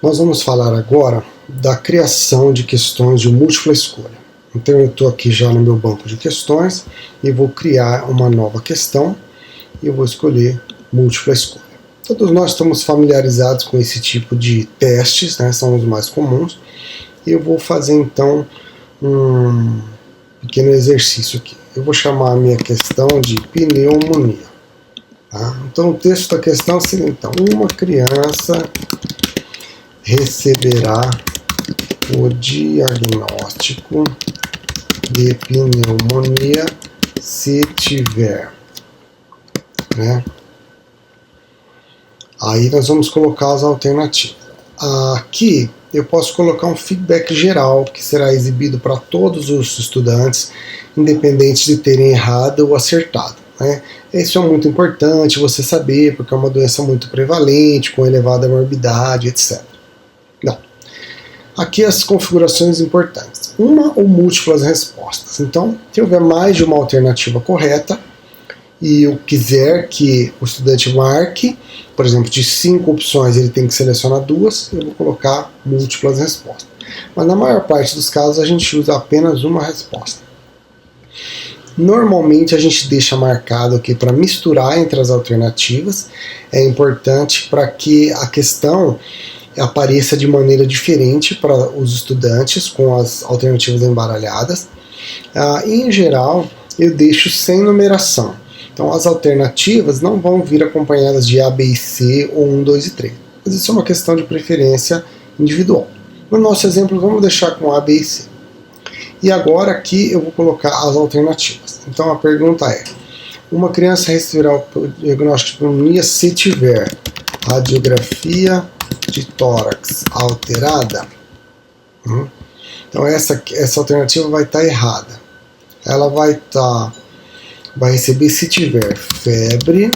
Nós vamos falar agora da criação de questões de múltipla escolha. Então eu estou aqui já no meu banco de questões e vou criar uma nova questão e eu vou escolher múltipla escolha. Todos nós estamos familiarizados com esse tipo de testes, né? São os mais comuns. E eu vou fazer então um pequeno exercício aqui. Eu vou chamar a minha questão de pneumonia. Tá? Então o texto da questão seria então: uma criança receberá o diagnóstico de pneumonia se tiver, né? Aí nós vamos colocar as alternativas. Aqui eu posso colocar um feedback geral que será exibido para todos os estudantes, independente de terem errado ou acertado, né? Isso é muito importante você saber, porque é uma doença muito prevalente, com elevada morbidade, etc. Não. Aqui as configurações importantes. Uma ou múltiplas respostas. Então, se houver mais de uma alternativa correta e eu quiser que o estudante marque, por exemplo, de 5 opções ele tem que selecionar 2, eu vou colocar múltiplas respostas. Mas na maior parte dos casos a gente usa apenas uma resposta. Normalmente a gente deixa marcado aqui para misturar entre as alternativas. É importante para que a questão apareça de maneira diferente para os estudantes com as alternativas embaralhadas. Em geral, eu deixo sem numeração. Então as alternativas não vão vir acompanhadas de A, B e C ou 1, 2 e 3. Mas isso é uma questão de preferência individual. No nosso exemplo, vamos deixar com A, B e C. E agora aqui eu vou colocar as alternativas. Então a pergunta é: uma criança receberá o diagnóstico de pneumonia se tiver radiografia de tórax alterada? Então essa alternativa vai estar errada. Ela vai receber se tiver febre,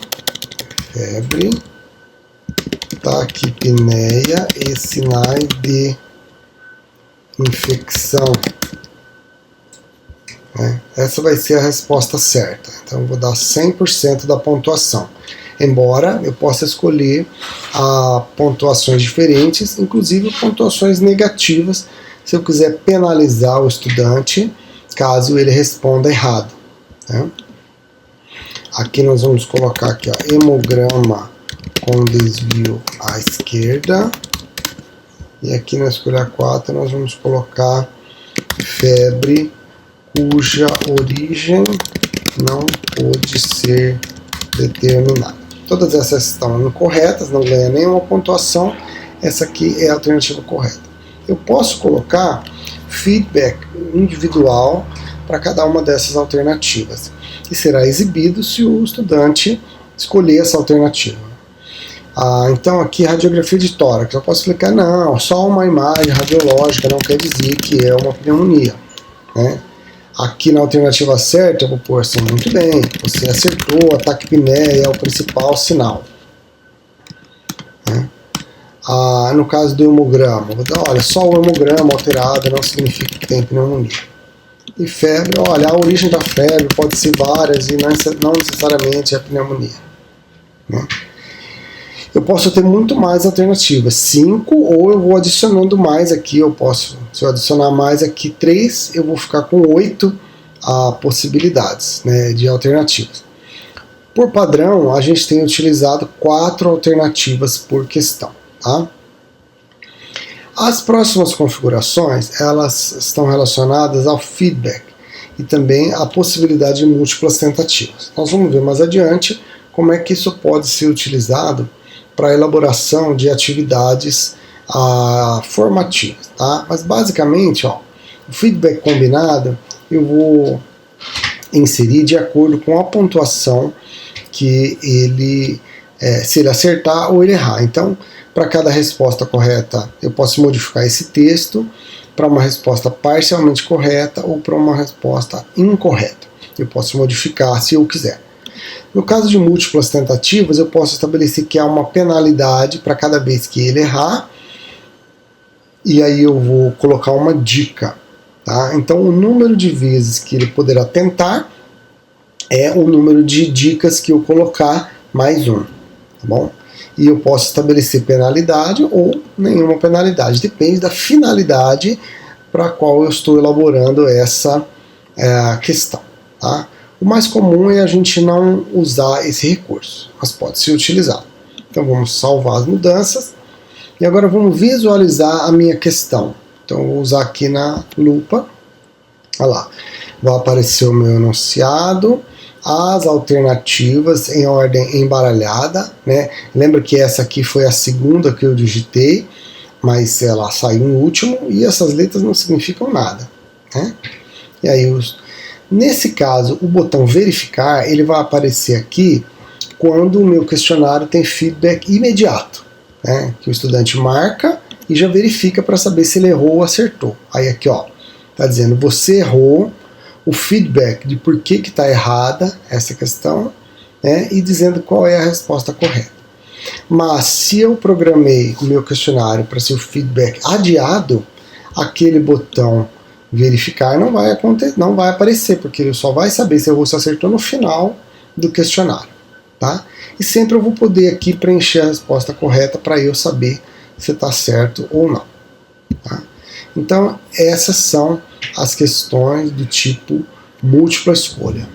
taquipneia e sinais de infecção. Essa vai ser a resposta certa. Então eu vou dar 100% da pontuação. Embora eu possa escolher pontuações diferentes, inclusive pontuações negativas, se eu quiser penalizar o estudante caso ele responda errado, né? Aqui nós vamos colocar aqui, ó, hemograma com desvio à esquerda. E aqui na escolha 4 nós vamos colocar febre cuja origem não pôde ser determinada. Todas essas estão incorretas, não ganha nenhuma pontuação. Essa aqui é a alternativa correta. Eu posso colocar feedback individual para cada uma dessas alternativas, e será exibido se o estudante escolher essa alternativa. Então aqui radiografia de tórax, eu posso explicar, não, só uma imagem radiológica não quer dizer que é uma pneumonia, né? Aqui na alternativa certa eu vou pôr assim: muito bem, você acertou, a taquipneia é o principal sinal, né? No caso do hemograma, eu vou dar, olha, só o hemograma alterado não significa que tem pneumonia. E febre, olha, a origem da febre pode ser várias e não necessariamente é pneumonia, né? Eu posso ter muito mais alternativas, 5, ou eu vou adicionando mais aqui. Se eu adicionar mais aqui 3, eu vou ficar com 8 possibilidades, né, de alternativas. Por padrão, a gente tem utilizado 4 alternativas por questão, tá? As próximas configurações, elas estão relacionadas ao feedback e também à possibilidade de múltiplas tentativas. Nós vamos ver mais adiante como é que isso pode ser utilizado para a elaboração de atividades formativas, tá? Mas basicamente, ó, o feedback combinado eu vou inserir de acordo com a pontuação que ele, se ele acertar ou ele errar. Então, para cada resposta correta, eu posso modificar esse texto para uma resposta parcialmente correta ou para uma resposta incorreta. Eu posso modificar se eu quiser. No caso de múltiplas tentativas, eu posso estabelecer que há uma penalidade para cada vez que ele errar, e aí eu vou colocar uma dica, tá? Então o número de vezes que ele poderá tentar é o número de dicas que eu colocar mais um, tá bom? E eu posso estabelecer penalidade ou nenhuma penalidade, depende da finalidade para a qual eu estou elaborando essa questão. Tá? O mais comum é a gente não usar esse recurso, mas pode ser utilizado. Então vamos salvar as mudanças e agora vamos visualizar a minha questão. Então eu vou usar aqui na lupa, olha lá, vai aparecer o meu enunciado, as alternativas em ordem embaralhada, né? Lembra que essa aqui foi a segunda que eu digitei, mas ela saiu no último e essas letras não significam nada, né? E aí, nesse caso, o botão verificar, ele vai aparecer aqui quando o meu questionário tem feedback imediato, né? Que o estudante marca e já verifica para saber se ele errou ou acertou. Aí aqui, ó, tá dizendo, você errou, o feedback de por que está errada essa questão, né, e dizendo qual é a resposta correta. Mas se eu programei o meu questionário para ser o feedback adiado, aquele botão verificar não vai aparecer, porque ele só vai saber se errou ou se acertou no final do questionário. Tá? E sempre eu vou poder aqui preencher a resposta correta para eu saber se está certo ou não. Tá? Então essas são as questões do tipo múltipla escolha.